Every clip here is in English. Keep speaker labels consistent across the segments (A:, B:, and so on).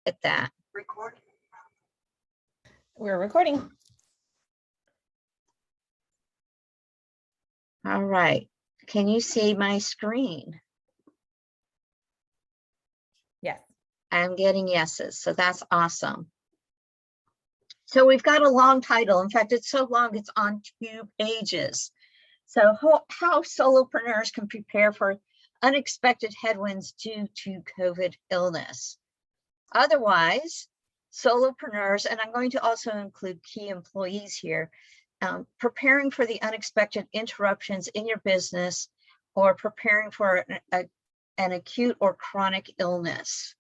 A: at that.
B: Recording.
C: We're recording.
A: All right. Can you see my screen?
C: Yes.
A: I'm getting yeses, so that's awesome. So we've got a long title. In fact, it's so long, it's on 2 pages. So how solopreneurs can prepare for unexpected headwinds due to COVID illness. Otherwise, solopreneurs, and I'm going to also include key employees here, preparing for the unexpected interruptions in your business or preparing for an acute or chronic illness,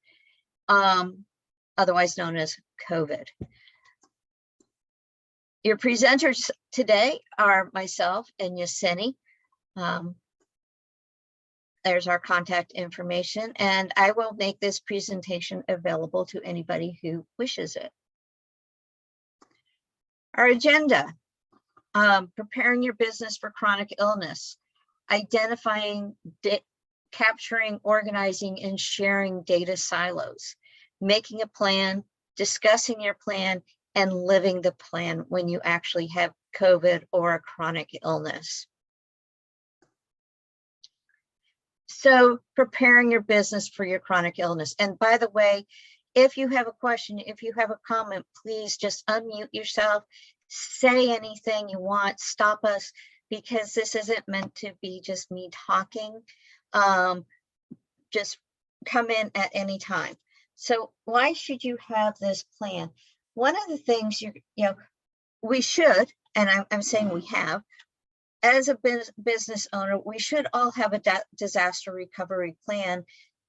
A: otherwise known as COVID. Your presenters today are myself and Yasenny. There's our contact information, and I will make this presentation available to anybody who wishes it. Our agenda, preparing your business for chronic illness, identifying, capturing, organizing, and sharing data silos, making a plan, discussing your plan, and living the plan when you actually have COVID or a chronic illness. So preparing your business for your chronic illness. And by the way, if you have a question, if you have a comment, please just unmute yourself, say anything you want, stop us, because this isn't meant to be just me talking. Just come in at any time. So why should you have this plan? One of the things we should, and I'm saying we have, as a business owner, we should all have a disaster recovery plan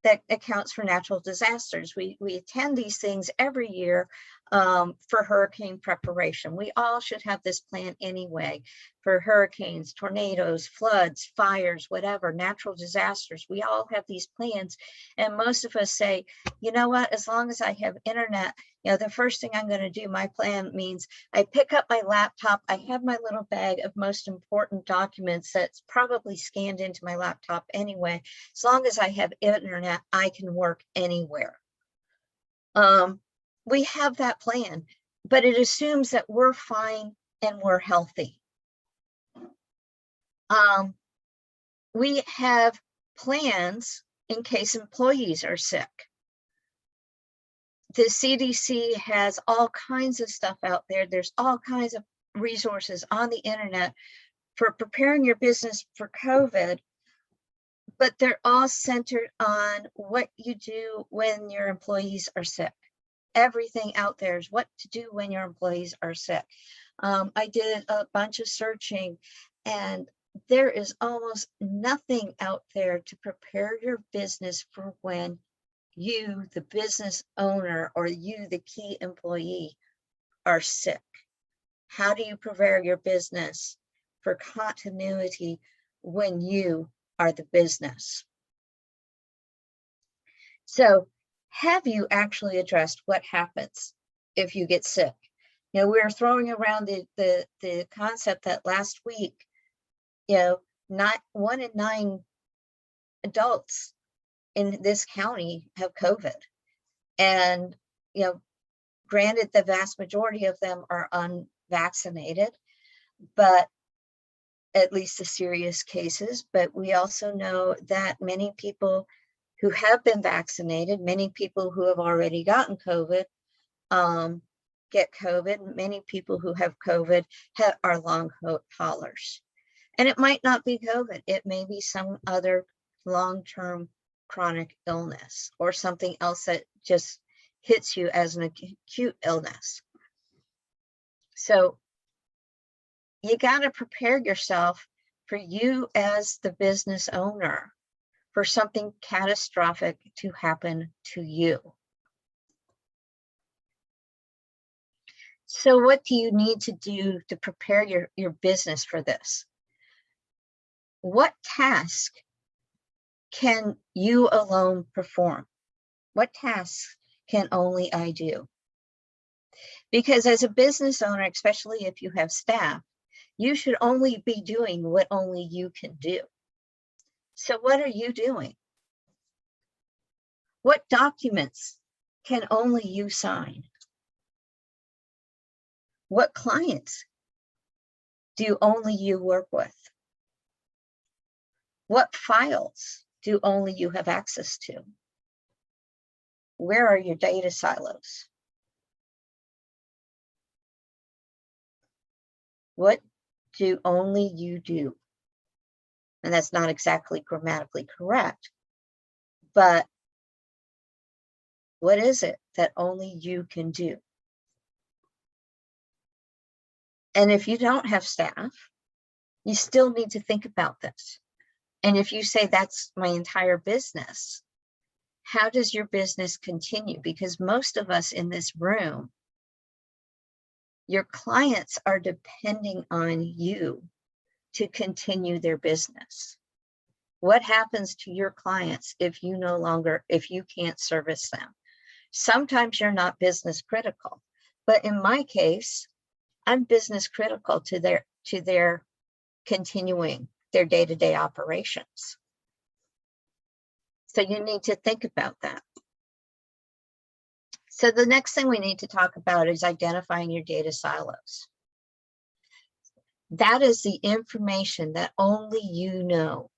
A: that accounts for natural disasters. We attend these things every year for hurricane preparation. We all should have this plan anyway for hurricanes, tornadoes, floods, fires, whatever, natural disasters. We all have these plans. And most of us say, you know what, as long as I have internet, the first thing I'm going to do, my plan means I pick up my laptop, I have my little bag of most important documents that's probably scanned into my laptop anyway. As long as I have internet, I can work anywhere. We have that plan, but it assumes that we're fine and we're healthy. We have plans in case employees are sick. The CDC has all kinds of stuff out there. There's all kinds of resources on the internet for preparing your business for COVID, but they're all centered on what you do when your employees are sick. Everything out there is what to do when your employees are sick. I did a bunch of searching, and there is almost nothing out there to prepare your business for when you, the business owner, or you, the key employee, are sick. How do you prepare your business for continuity when you are the business? So, have you actually addressed what happens if you get sick? We were throwing around the concept that last week, not 1 in 9 adults in this county have COVID. And, granted, the vast majority of them are unvaccinated, but at least the serious cases. But we also know that many people who have been vaccinated, many people who have already gotten COVID, get COVID. Many people who have COVID are long haulers. And it might not be COVID. It may be some other long-term chronic illness or something else that just hits you as an acute illness. So you got to prepare yourself for you as the business owner for something catastrophic to happen to you. So what do you need to do to prepare your business for this? What task can you alone perform? What tasks can only I do? Because as a business owner, especially if you have staff, you should only be doing what only you can do. So what are you doing? What documents can only you sign? What clients do only you work with? What files do only you have access to? Where are your data silos? What do only you do? And that's not exactly grammatically correct, but what is it that only you can do? And if you don't have staff, you still need to think about this. And if you say that's my entire business, how does your business continue? Because most of us in this room, your clients are depending on you to continue their business. What happens to your clients if you can't service them? Sometimes you're not business critical, but in my case, I'm business critical to their continuing their day-to-day operations. So you need to think about that. So the next thing we need to talk about is identifying your data silos. That is the information that only you know.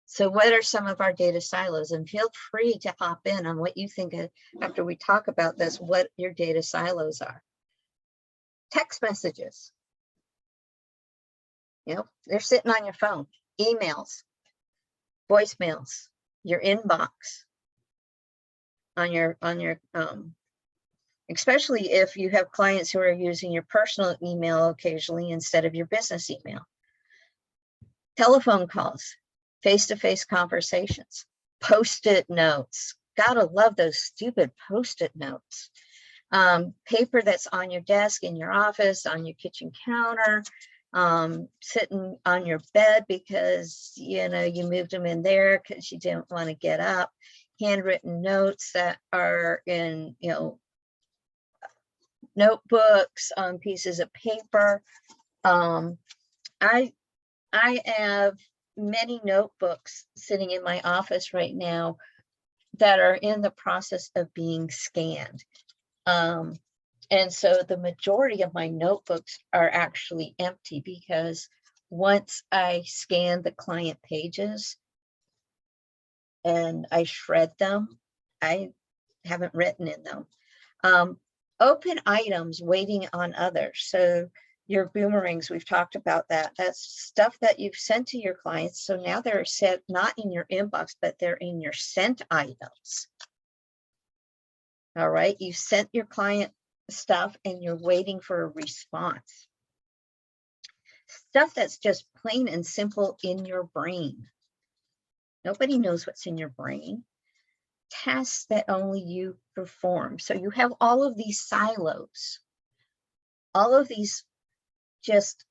A: So what are some of our data silos? And feel free to hop in on what you think after we talk about this, what your data silos are. Text messages. You know, they're sitting on your phone. Emails, voicemails, your inbox, on your especially if you have clients who are using your personal email occasionally instead of your business email. Telephone calls, face-to-face conversations, Post-it notes. Gotta love those stupid Post-it notes. Paper that's on your desk, in your office, on your kitchen counter, sitting on your bed because you moved them in there because you didn't want to get up. Handwritten notes that are in notebooks, on pieces of paper. I have many notebooks sitting in my office right now that are in the process of being scanned. And so the majority of my notebooks are actually empty because once I scan the client pages and I shred them, I haven't written in them. Open items waiting on others. So your boomerangs, we've talked about that. That's stuff that you've sent to your clients. So now they're set not in your inbox, but they're in your sent items. All right, you sent your client stuff and you're waiting for a response. Stuff that's just plain and simple in your brain. Nobody knows what's in your brain. Tasks that only you perform. So you have all of these silos, all of these just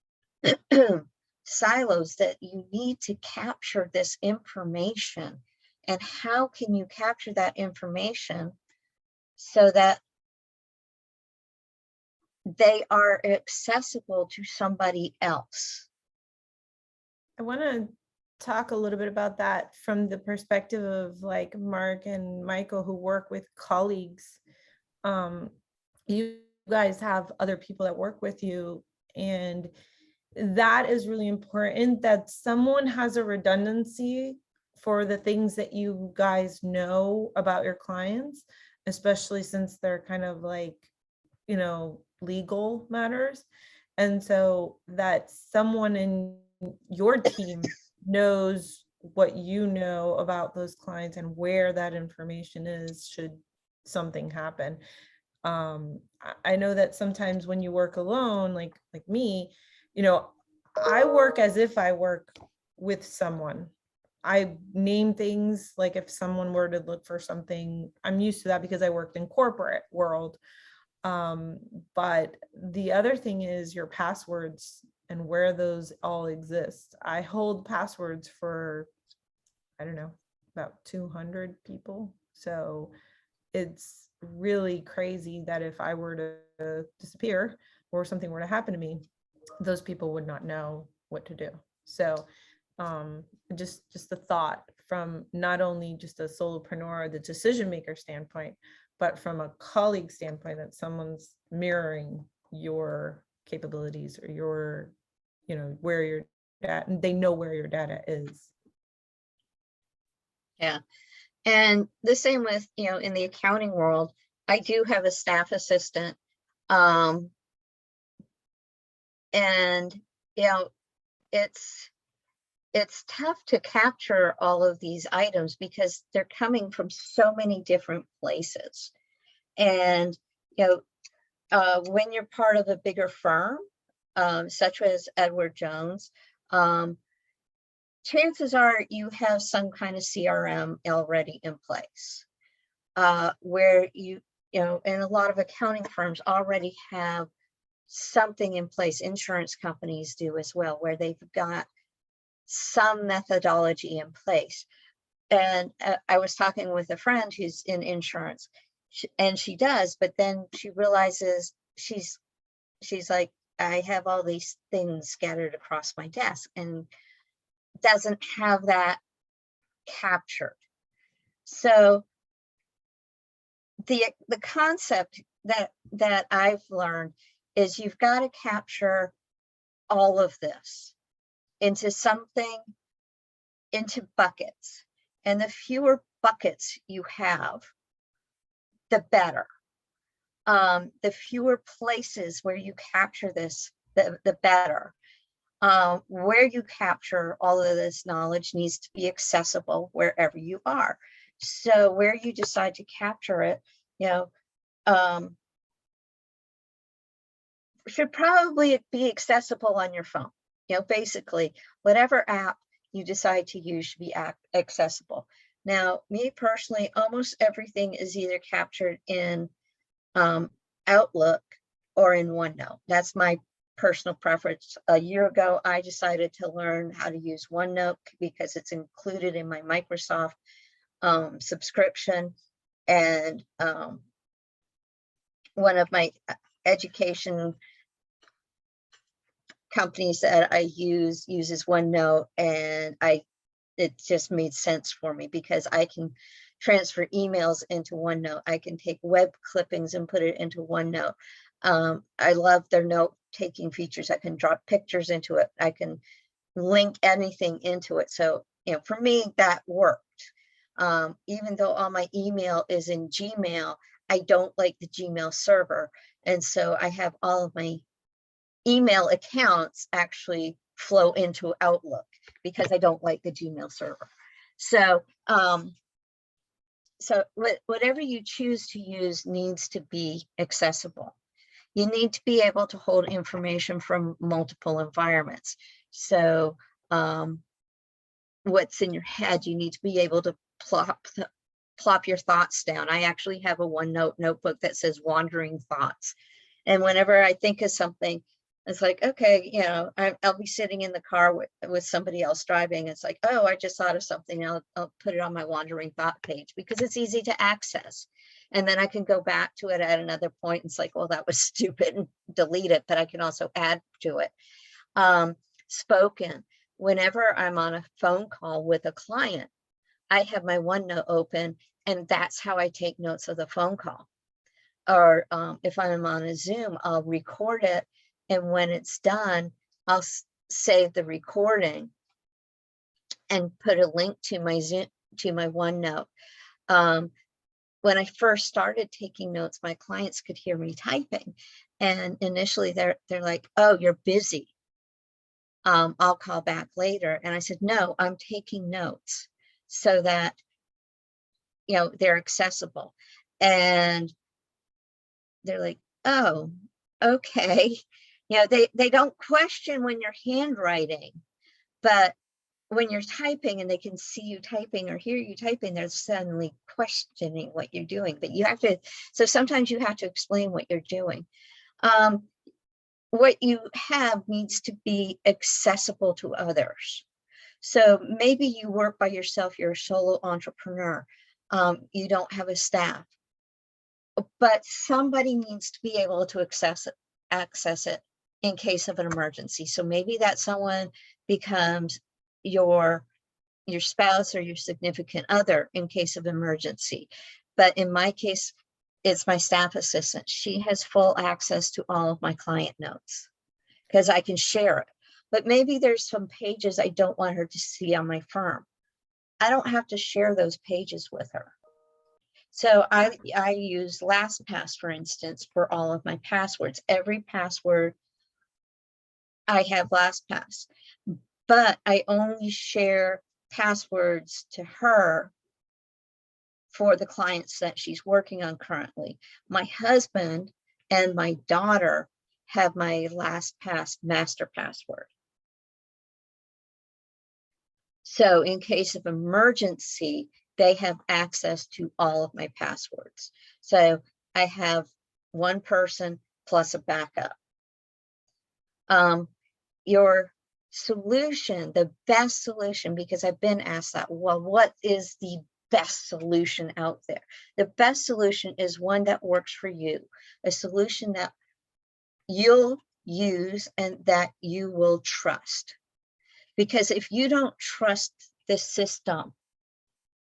A: silos that you need to capture this information. And how can you capture that information so that they are accessible to somebody else?
C: I want to talk a little bit about that from the perspective of like Mark and Michael, who work with colleagues. You guys have other people that work with you, and that is really important, that someone has a redundancy for the things that you guys know about your clients, especially since they're kind of like, legal matters. And so that someone in your team knows what you know about those clients and where that information is should something happen. I know that sometimes when you work alone, like me, I work as if I work with someone. I name things, like if someone were to look for something, I'm used to that because I worked in corporate world. But the other thing is your passwords and where those all exist. I hold passwords for, I don't know, about 200 people. So it's really crazy that if I were to disappear or something were to happen to me, those people would not know what to do. So just the thought from not only just a solopreneur, the decision maker standpoint, but from a colleague standpoint, that someone's mirroring your capabilities or your, where you're at, and they know where your data is.
A: Yeah. And the same with, in the accounting world, I do have a staff assistant. And, it's tough to capture all of these items because they're coming from so many different places. And, when you're part of a bigger firm, such as Edward Jones, chances are you have some kind of CRM already in place, where and a lot of accounting firms already have something in place. Insurance companies do as well, where they've got some methodology in place. And I was talking with a friend who's in insurance, and she does, but then she realizes she's like, I have all these things scattered across my desk and doesn't have that captured. So the concept that I've learned is you've got to capture all of this into something, into buckets. And the fewer buckets you have, the better. The fewer places where you capture this, the better. Where you capture all of this knowledge needs to be accessible wherever you are. So where you decide to capture it, should probably be accessible on your phone. Basically, whatever app you decide to use should be accessible. Now, me personally, almost everything is either captured in Outlook or in OneNote. That's my personal preference. A year ago, I decided to learn how to use OneNote because it's included in my Microsoft subscription. And one of my education companies that I uses OneNote, and it just made sense for me because I can transfer emails into OneNote. I can take web clippings and put it into OneNote. I love their note taking features. I can drop pictures into it. I can link anything into it. So, for me, that worked. Even though all my email is in Gmail, I don't like the Gmail server. And so I have all of my email accounts actually flow into Outlook because I don't like the Gmail server. So, whatever you choose to use needs to be accessible. You need to be able to hold information from multiple environments. So, what's in your head, you need to be able to plop your thoughts down. I actually have a OneNote notebook that says wandering thoughts. And whenever I think of something, it's like, okay, I'll be sitting in the car with somebody else driving. It's like, oh, I just thought of something. I'll put it on my wandering thought page because it's easy to access. And then I can go back to it at another point. It's like, well, that was stupid, and delete it, but I can also add to it. Spoken. Whenever I'm on a phone call with a client, I have my OneNote open, and that's how I take notes of the phone call. Or if I'm on a Zoom, I'll record it. And when it's done, I'll save the recording and put a link to my Zoom, to my OneNote. When I first started taking notes, my clients could hear me typing. And initially they're like, oh, you're busy. I'll call back later. And I said, no, I'm taking notes so that, they're accessible. And they're like, oh, okay. They don't question when you're handwriting, but when you're typing and they can see you typing or hear you typing, they're suddenly questioning what you're doing. But you have to, so sometimes you have to explain what you're doing. What you have needs to be accessible to others. So maybe you work by yourself, you're a solo entrepreneur, you don't have a staff, but somebody needs to be able to access it in case of an emergency. So maybe that someone becomes your your spouse or your significant other in case of emergency. But in my case, it's my staff assistant. She has full access to all of my client notes because I can share it. But maybe there's some pages I don't want her to see on my firm. I don't have to share those pages with her. So I use LastPass, for instance, for all of my passwords. Every password I have LastPass, but I only share passwords to her for the clients that she's working on currently. My husband and my daughter have my LastPass master password. So in case of emergency, they have access to all of my passwords. So I have one person plus a backup. Your solution, the best solution, because I've been asked that, well, what is the best solution out there? The best solution is one that works for you, a solution that you'll use and that you will trust. Because if you don't trust the system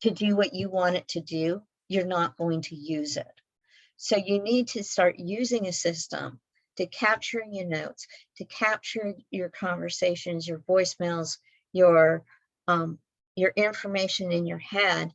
A: to do what you want it to do, you're not going to use it. So you need to start using a system to capture your notes, to capture your conversations, your voicemails, your information in your head.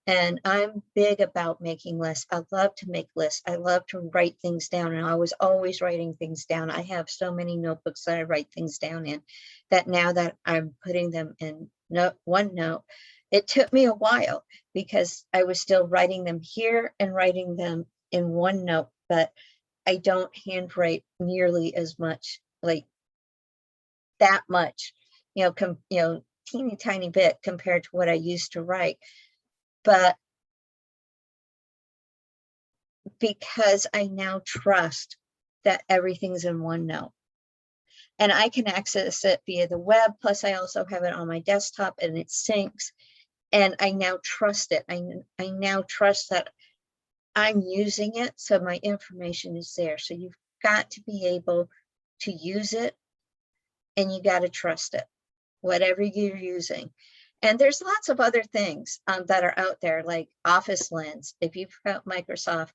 A: And I'm big about making lists. I love to make lists. I love to write things down, and I was always writing things down. I have so many notebooks that I write things down in that now that I'm putting them in OneNote, it took me a while because I was still writing them here and writing them in OneNote, but I don't handwrite nearly as much, like that much, teeny tiny bit compared to what I used to write. But because I now trust that everything's in OneNote and I can access it via the web, plus I also have it on my desktop and it syncs, and I now trust it. I now trust that I'm using it, so my information is there. So you've got to be able to use it, and you got to trust it, whatever you're using. And there's lots of other things that are out there, like Office Lens. If you've got Microsoft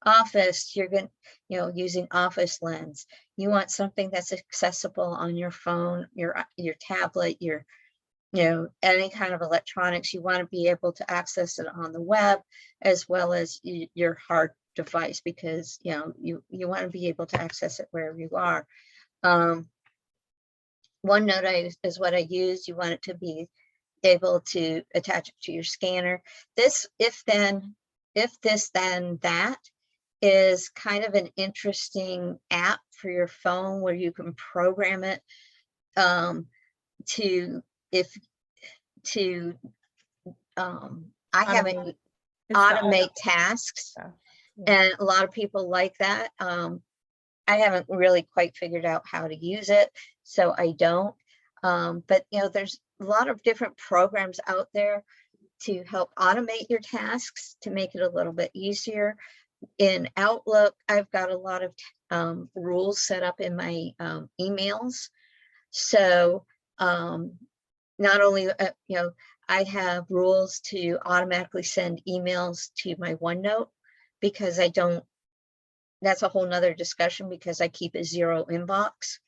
A: Office, you're going, using Office Lens. You want something that's accessible on your phone, your tablet, your any kind of electronics. You want to be able to access it on the web as well as your hard device, because you want to be able to access it wherever you are. OneNote is what I use. You want it to be able to attach it to your scanner. This if this then that is kind of an interesting app for your phone where you can program it to automate tasks. Yeah. And a lot of people like that. I haven't really quite figured out how to use it, so I don't. But there's a lot of different programs out there to help automate your tasks, to make it a little bit easier. In Outlook, I've got a lot of rules set up in my emails. So not only, I have rules to automatically send emails to my OneNote, because that's a whole nother discussion, because I keep a 0 inbox.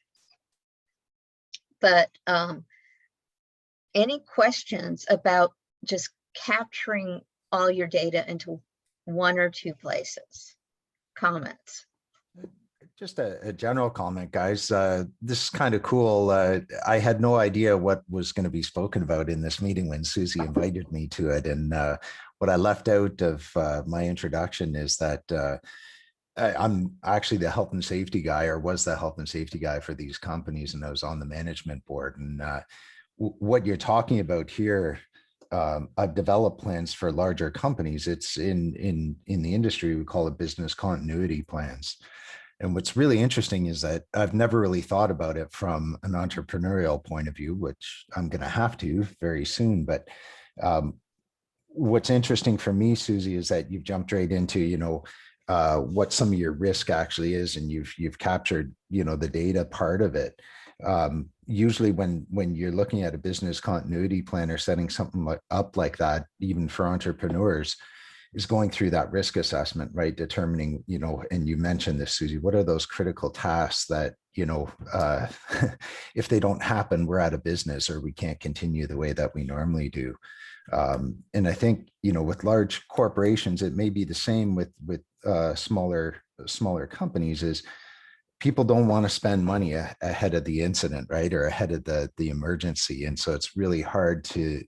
A: But any questions about just capturing all your data into 1 or 2 places? Comments?
B: Just a general comment, guys. This is kind of cool. I had no idea what was going to be spoken about in this meeting when Suzi invited me to it. And what I left out of my introduction is that I'm actually the health and safety guy, or was the health and safety guy for these companies, and I was on the management board. And what you're talking about here, I've developed plans for larger companies. It's in the industry, we call it business continuity plans. And what's really interesting is that I've never really thought about it from an entrepreneurial point of view, which I'm going to have to very soon. But what's interesting for me, Suzi, is that you've jumped right into, what some of your risk actually is, and you've captured, the data part of it. usually when you're looking at a business continuity plan or setting something up like that, even for entrepreneurs, is going through that risk assessment, right? Determining, and you mentioned this, Suzi, what are those critical tasks that, if they don't happen, we're out of business or we can't continue the way that we normally do. And I think, with large corporations, it may be the same with smaller companies. Is people don't want to spend money ahead of the incident, right, or ahead of the emergency, and so it's really hard to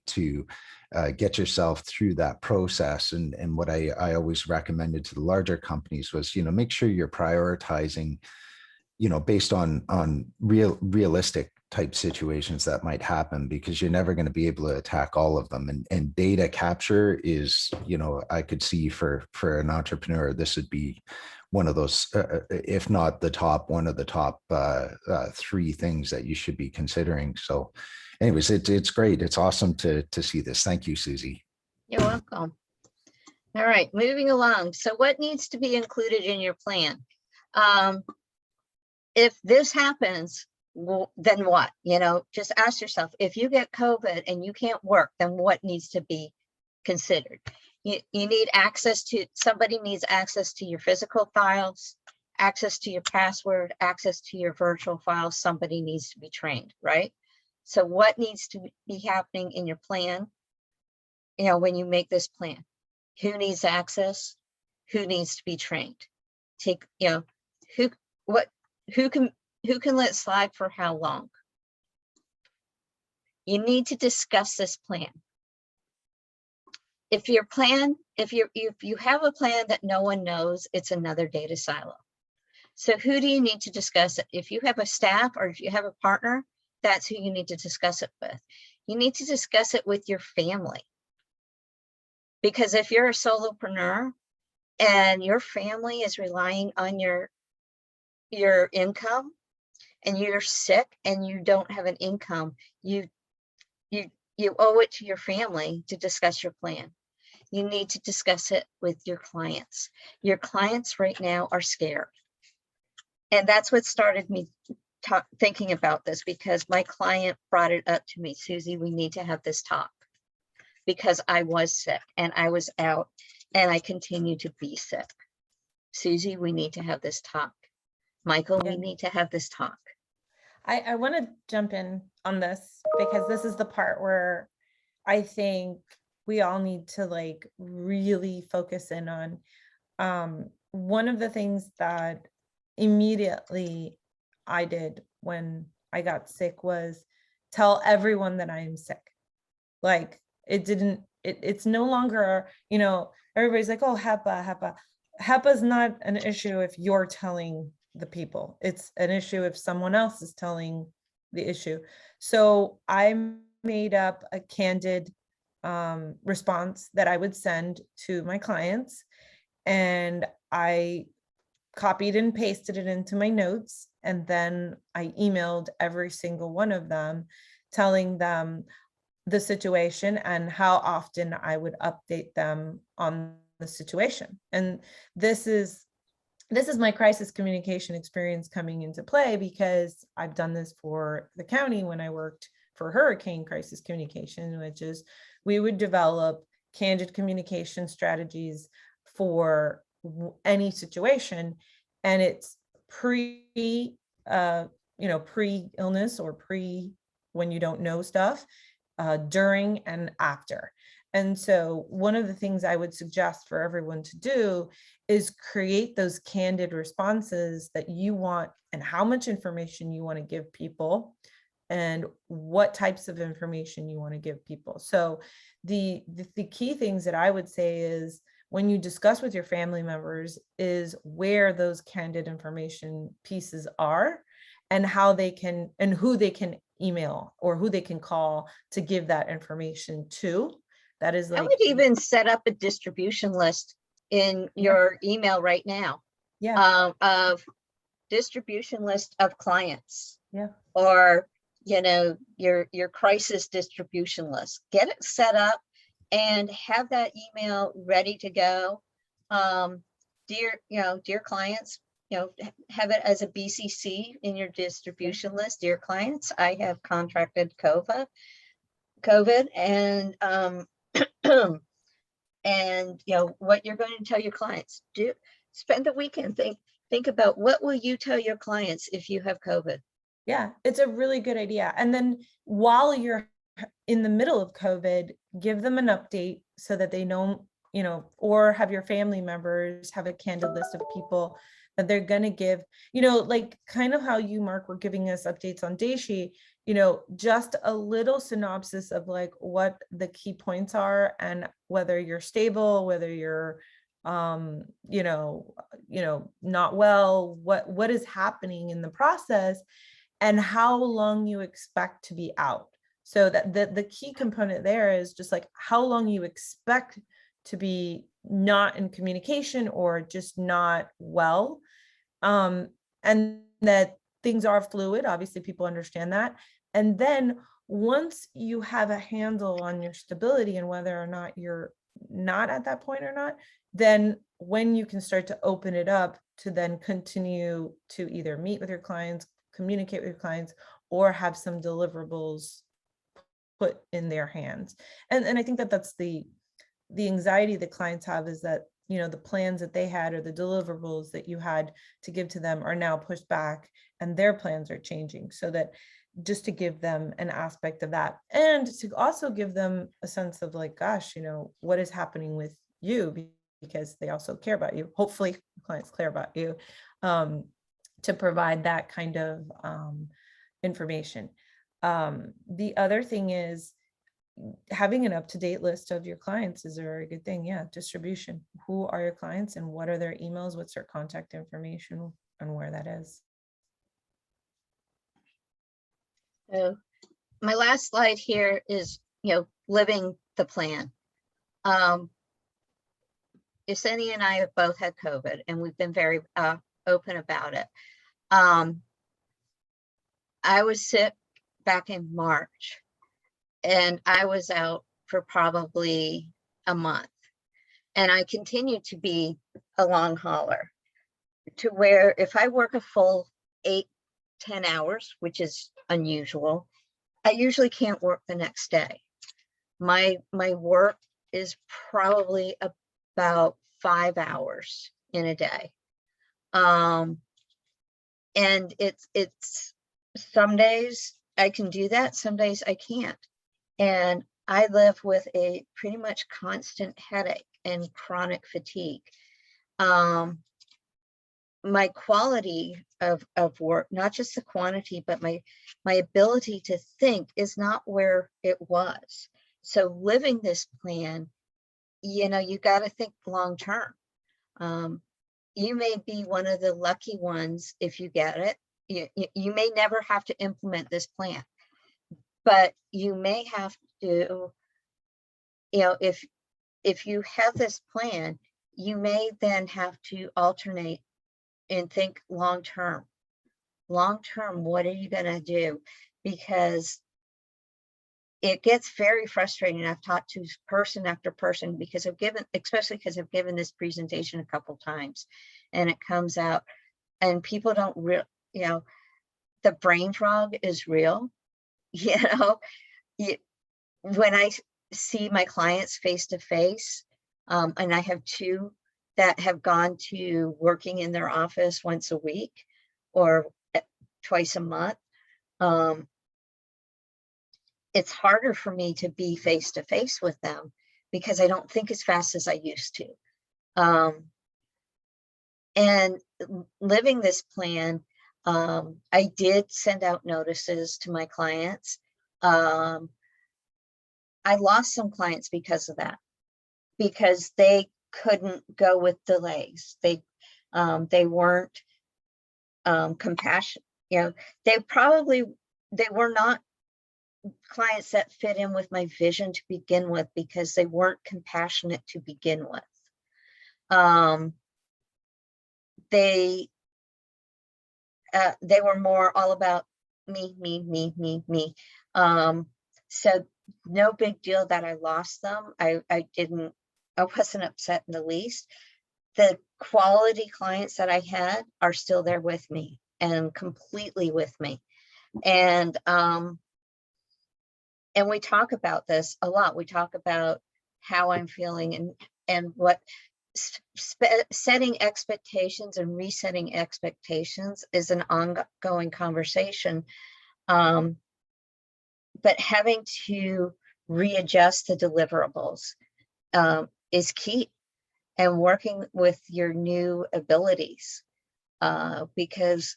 B: get yourself through that process. And what I always recommended to the larger companies was, make sure you're prioritizing, based on realistic type situations that might happen, because you're never going to be able to attack all of them. And data capture is, I could see for an entrepreneur, this would be one of those, if not the top, one of the top 3 things that you should be considering. So anyways, it's great. It's awesome to see this. Thank you, Suzi.
A: You're welcome. All right, moving along. So what needs to be included in your plan? If this happens, well, then what? Just ask yourself, if you get COVID and you can't work, then what needs to be considered? You need access to, somebody needs access to your physical files, access to your password, access to your virtual files. Somebody needs to be trained, right? So what needs to be happening in your plan? When you make this plan, who needs access? Who needs to be trained? Who can let slide for how long? You need to discuss this plan. If you have a plan that no one knows, it's another data silo. So who do you need to discuss it? If you have a staff or if you have a partner, that's who you need to discuss it with. You need to discuss it with your family. Because if you're a solopreneur and your family is relying on your income, and you're sick and you don't have an income, you owe it to your family to discuss your plan. You need to discuss it with your clients. Your clients right now are scared. And that's what started me thinking about this, because my client brought it up to me, Suzi, we need to have this talk, because I was sick and I was out and I continue to be sick. Suzi, we need to have this talk. Michael, we need to have this talk.
C: I want to jump in on this, because this is the part where I think we all need to really focus in on. One of the things that immediately I did when I got sick was tell everyone that I am sick. It's no longer, everybody's like, oh, HEPA. HEPA is not an issue if you're telling the people. It's an issue if someone else is telling the issue. So I made up a candid response that I would send to my clients, and I copied and pasted it into my notes, and then I emailed every single one of them, telling them the situation and how often I would update them on the situation. And this is my crisis communication experience coming into play, because I've done this for the county when I worked for hurricane crisis communication, which is we would develop candid communication strategies for any situation. And it's pre-illness or when you don't know stuff, during and after. And so one of the things I would suggest for everyone to do is create those candid responses that you want, and how much information you want to give people, and what types of information you want to give people. So the key things that I would say is, when you discuss with your family members, is where those candid information pieces are, and how they can, and who they can email or who they can call to give that information to. That is
A: I would even set up a distribution list in your email right now. Of distribution list of clients. Or your crisis distribution list. Get it set up and have that email ready to go. Dear clients, have it as a BCC in your distribution list. Dear clients, I have contracted COVID, and and what you're going to tell your clients. Do spend the weekend, think about what will you tell your clients if you have COVID.
C: Yeah, it's a really good idea. And then while you're in the middle of COVID, give them an update so that they know, or have your family members have a candid list of people that they're going to give, like kind of how you, Mark, were giving us updates on Daishi, just a little synopsis of like what the key points are and whether you're stable, whether you're not well, what is happening in the process, and how long you expect to be out. So that the key component there is just like how long you expect to be not in communication or just not well. And that things are fluid. Obviously, people understand that. And then once you have a handle on your stability and whether or not you're not at that point or not, then when you can start to open it up to then continue to either meet with your clients, communicate with your clients, or have some deliverables put in their hands. And I think that that's the anxiety that clients have, is that the plans that they had or the deliverables that you had to give to them are now pushed back and their plans are changing. So that just to give them an aspect of that, and to also give them a sense of like, gosh, what is happening with you, because they also care about you. Hopefully clients care about you, to provide that kind of information. The other thing is having an up-to-date list of your clients is a very good thing. Yeah, distribution. Who are your clients and what are their emails? What's their contact information and where that is?
A: So my last slide here is, living the plan. Yasenny and I have both had COVID, and we've been very open about it. I was sick back in March, and I was out for probably a month. And I continued to be a long hauler, to where if I work a full 8-10 hours, which is unusual, I usually can't work the next day. My work is probably about 5 hours in a day. And it's some days I can do that, some days I can't. And I live with a pretty much constant headache and chronic fatigue. My quality of work, not just the quantity, but my ability to think is not where it was. So living this plan, you got to think long term. You may be one of the lucky ones if you get it. You may never have to implement this plan, but you may have to, if you have this plan, you may then have to alternate and think long term. Long term, what are you going to do? Because it gets very frustrating. I've talked to person after person because especially because I've given this presentation a couple times, and it comes out, and people don't the brain fog is real. When I see my clients face to face, and I have 2 that have gone to working in their office once a week or twice a month, it's harder for me to be face to face with them because I don't think as fast as I used to. And living this plan, I did send out notices to my clients. I lost some clients because of that, because they couldn't go with delays. They weren't compassionate. They were not clients that fit in with my vision to begin with, because they weren't compassionate to begin with. They were more all about me. So no big deal that I lost them. I wasn't upset in the least, the quality clients that I had are still there with me and completely with me. And we talk about this a lot. We talk about how I'm feeling and what setting expectations and resetting expectations is an ongoing conversation. But having to readjust the deliverables is key, and working with your new abilities, because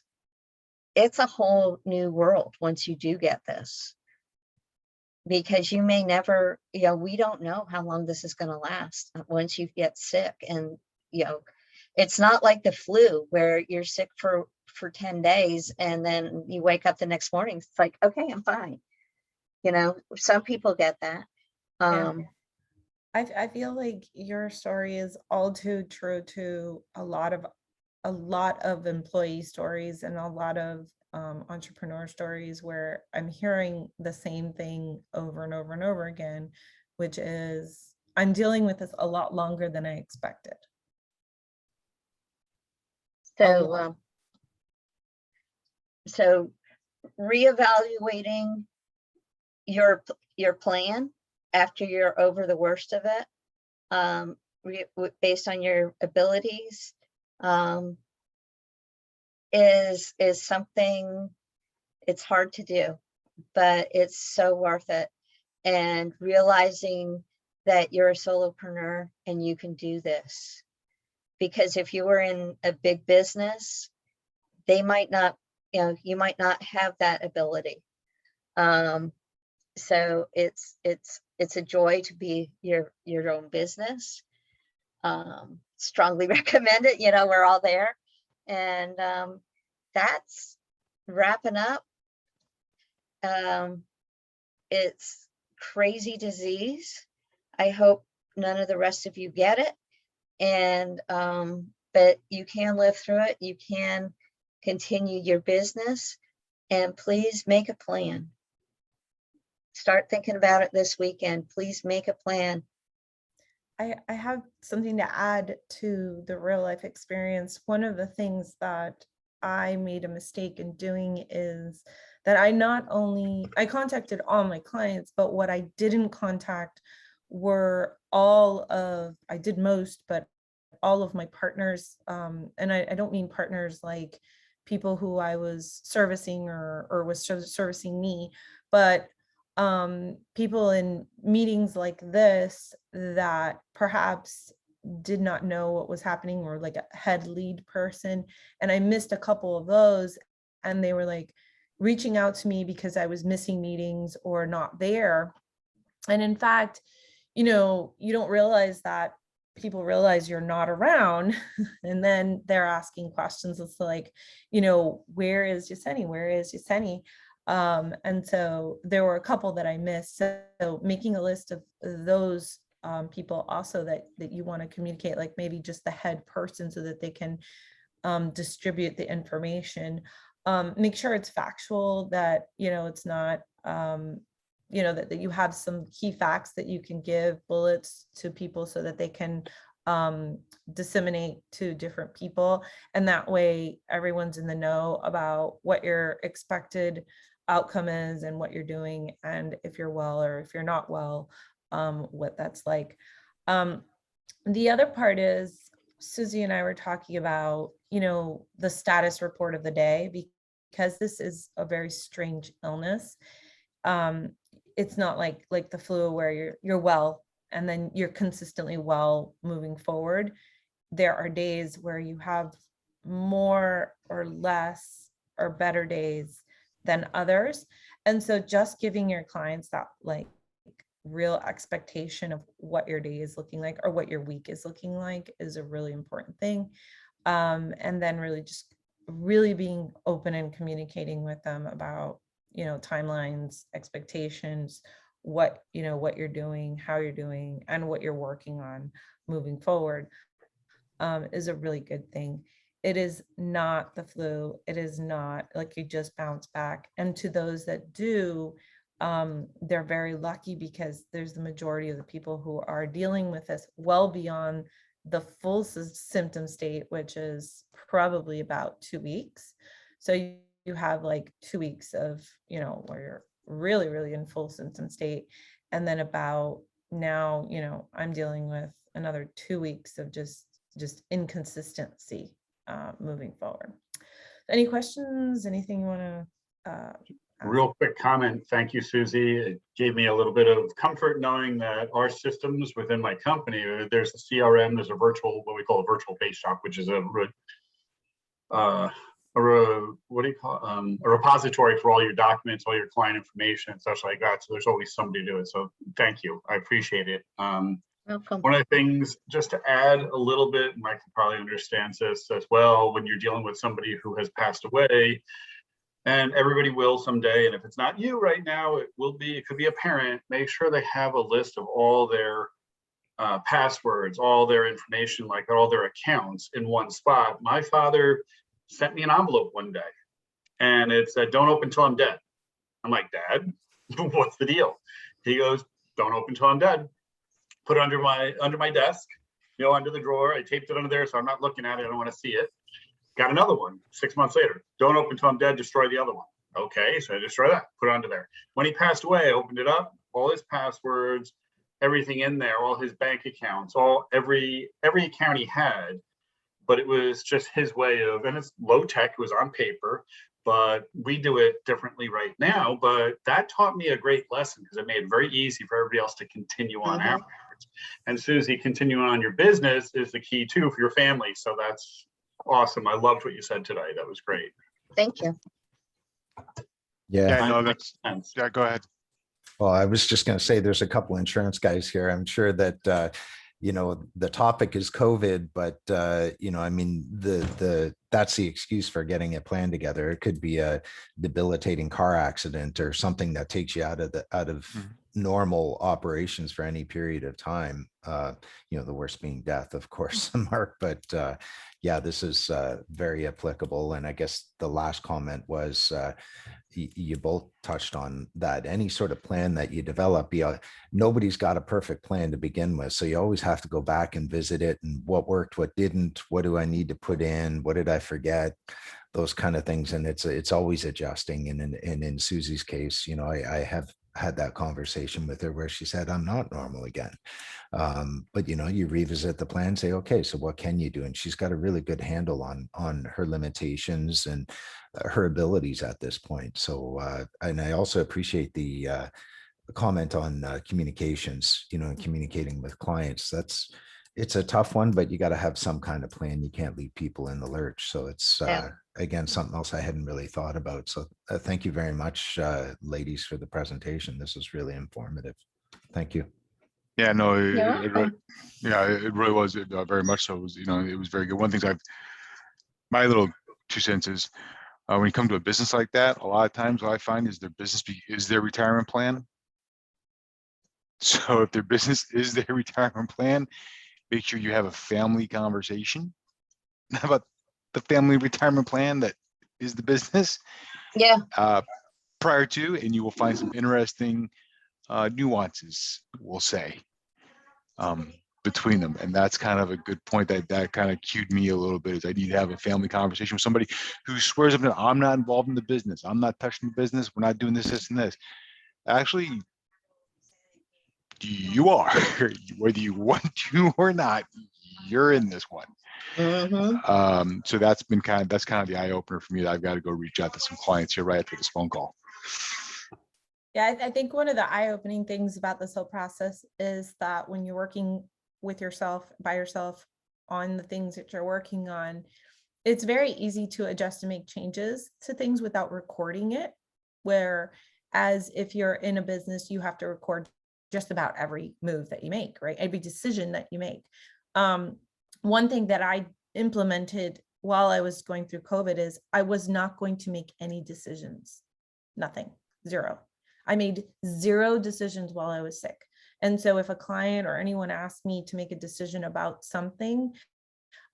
A: it's a whole new world once you do get this. Because you may never, we don't know how long this is going to last once you get sick. And, it's not like the flu where you're sick for 10 days and then you wake up the next morning. It's like, okay, I'm fine. Some people get that.
C: I feel like your story is all too true to a lot of employee stories and a lot of entrepreneur stories, where I'm hearing the same thing over and over and over again, which is I'm dealing with this a lot longer than I expected.
A: So reevaluating your plan after you're over the worst of it, based on your abilities, is something, it's hard to do, but it's so worth it. And realizing that you're a solopreneur and you can do this, because if you were in a big business, they might not, you might not have that ability. So it's a joy to be your own business. Strongly recommend it. We're all there. And that's wrapping up. It's crazy disease. I hope none of the rest of you get it. And but you can live through it. You can continue your business. And please make a plan. Start thinking about it this weekend. Please make a plan.
C: I have something to add to the real life experience. One of the things that I made a mistake in doing is that I contacted all my clients, but what I didn't contact were I did most, but all of my partners. And I don't mean partners like people who I was servicing or was servicing me, but people in meetings like this that perhaps did not know what was happening, or like a head lead person. And I missed a couple of those, and they were like reaching out to me because I was missing meetings or not there. And in fact, you don't realize that people realize you're not around and then they're asking questions. It's like, where is Yasenny? Where is Yasenny? And so there were a couple that I missed. So making a list of those people also that you want to communicate, like maybe just the head person so that they can distribute the information. Make sure it's factual, that, it's not, that you have some key facts that you can give, bullets to people so that they can disseminate to different people. And that way everyone's in the know about what your expected outcome is and what you're doing, and if you're well or if you're not well, what that's like. The other part is Suzi and I were talking about, the status report of the day, because this is a very strange illness. It's not like the flu where you're well and then you're consistently well moving forward. There are days where you have more or less or better days than others. And so just giving your clients that real expectation of what your day is looking like or what your week is looking like is a really important thing. And then really being open and communicating with them about, timelines, expectations, what you're doing, how you're doing, and what you're working on moving forward, is a really good thing. It is not the flu. It is not like you just bounce back. And to those that do, they're very lucky, because there's the majority of the people who are dealing with this well beyond the full symptom state, which is probably about 2 weeks. So you have like 2 weeks of, you know, where you're really, really in full symptom state. And then about now, you know, I'm dealing with another 2 weeks of just inconsistency moving forward. Any questions? Anything you want to ask?
D: Real quick comment. Thank you, Suzi. It gave me a little bit of comfort knowing that our systems within my company, there's a CRM, there's a virtual, what we call a virtual base shop, which is a repository for all your documents, all your client information, and such like that. So there's always somebody to do it. So thank you. I appreciate it.
A: Welcome.
D: One of the things, just to add a little bit, Mike probably understands this as well, when you're dealing with somebody who has passed away, and everybody will someday, and if it's not you right now, it could be a parent. Make sure they have a list of all their passwords, all their information, like all their accounts in one spot. My father sent me an envelope one day, and it said, "Don't open till I'm dead." I'm like, "Dad, what's the deal?" He goes, "Don't open till I'm dead. Put it under my desk, you know, under the drawer. I taped it under there, so I'm not looking at it. I don't want to see it." Got another one 6 months later. "Don't open till I'm dead, destroy the other one." Okay, so I destroy that, put it under there. When he passed away, I opened it up, all his passwords, everything in there, all his bank accounts, every account he had, but it was just his way of, and it's low tech, it was on paper, but we do it differently right now. But that taught me a great lesson because it made it very easy for everybody else to continue on afterwards. And Suzi, continuing on your business is the key too for your family. So that's awesome. I loved what you said today. That was great.
A: Thank you.
B: Yeah.
E: Yeah, no, that's, yeah, go ahead.
B: Well, I was just going to say there's a couple insurance guys here. I'm sure that, you know, the topic is COVID, but, you know, I mean, that's the excuse for getting a plan together. It could be a debilitating car accident or something that takes you out of normal operations for any period of time. You know, the worst being death, of course, Mark, but yeah, this is very applicable. And I guess the last comment was, you both touched on that. Any sort of plan that you develop, nobody's got a perfect plan to begin with. So you always have to go back and visit it, and what worked, what didn't, what do I need to put in, what did I forget, those kind of things. And it's always adjusting. And in Suzi's case, you know, I have had that conversation with her where she said, "I'm not normal again." But, you know, you revisit the plan, say, okay, so what can you do? And she's got a really good handle on her limitations and her abilities at this point. So, and I also appreciate the comment on communications, you know, and communicating with clients. It's a tough one, but you got to have some kind of plan. You can't leave people in the lurch. So it's, again, something else I hadn't really thought about. So thank you very much, ladies, for the presentation. This is really informative. Thank you.
E: Yeah, no,
A: You're
E: it
A: welcome.
E: really was very much so. It was, you know, it was very good. One of the things my little 2 cents is, when you come to a business like that, a lot of times what I find is is their retirement plan. So if their business is their retirement plan, make sure you have a family conversation about the family retirement plan that is the business
A: Yeah.
E: prior to, and you will find some interesting nuances, we'll say, between them. And that's kind of a good point that kind of cued me a little bit, is I need to have a family conversation with somebody who swears up, "I'm not involved in the business. I'm not touching the business. We're not doing this, and this." Actually, you are. Whether you want to or not, you're in this one. So that's kind of the eye opener for me, that I've got to go reach out to some clients here right after this phone call.
C: Yeah, I think one of the eye-opening things about this whole process is that when you're working with yourself, by yourself, on the things that you're working on, it's very easy to adjust and make changes to things without recording it. Whereas if you're in a business, you have to record just about every move that you make, right? Every decision that you make. One thing that I implemented while I was going through COVID is I was not going to make any decisions. Nothing, zero. I made 0 decisions while I was sick. And so if a client or anyone asked me to make a decision about something,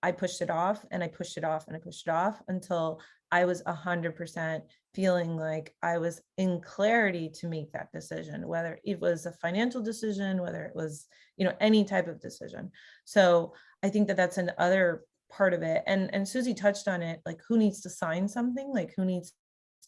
C: I pushed it off and I pushed it off and I pushed it off until I was 100% feeling like I was in clarity to make that decision, whether it was a financial decision, whether it was, you know, any type of decision. So I think that that's another part of it. And Suzi touched on it, like who needs to sign something, like who needs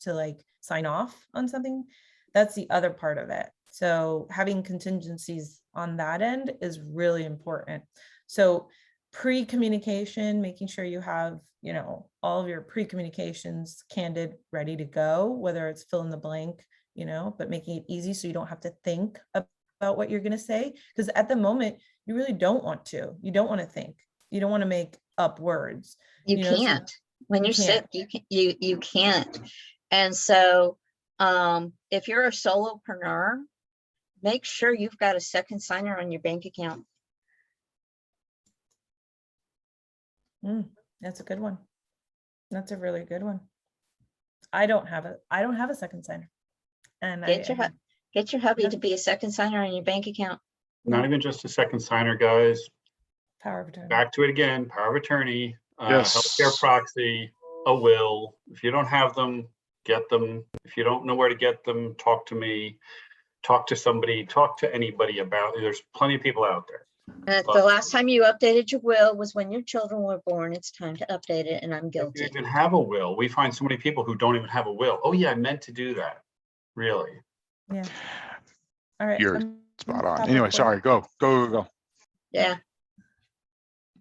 C: to like sign off on something. That's the other part of it. So having contingencies on that end is really important. So pre-communication, making sure you have, you know, all of your pre-communications Candid ready to go, whether it's fill in the blank, you know, but making it easy so you don't have to think about what you're going to say. Because at the moment, you really don't want to. You don't want to think. You don't want to make up words.
A: You
C: know, so
A: can't. When
C: you
A: you're sick, you can't. And so if you're a solopreneur, make sure you've got a second signer on your bank account.
C: That's a good one. That's a really good one. I don't have a second signer. And
A: Get your hubby to be a second signer on your bank account.
D: Not even just a second signer, guys.
C: Power of attorney.
D: Back to it again, power of attorney,
E: Yes.
D: healthcare proxy, a will. If you don't have them, get them. If you don't know where to get them, talk to me, talk to somebody, talk to anybody about it. There's plenty of people out there.
A: The last time you updated your will was when your children were born. It's time to update it, and I'm
D: If you
A: guilty.
D: even have a will, we find so many people who don't even have a will. Oh yeah, I meant to do that. Really?
C: Yeah. All right.
E: You're spot on. Anyway, sorry, go.
A: Yeah.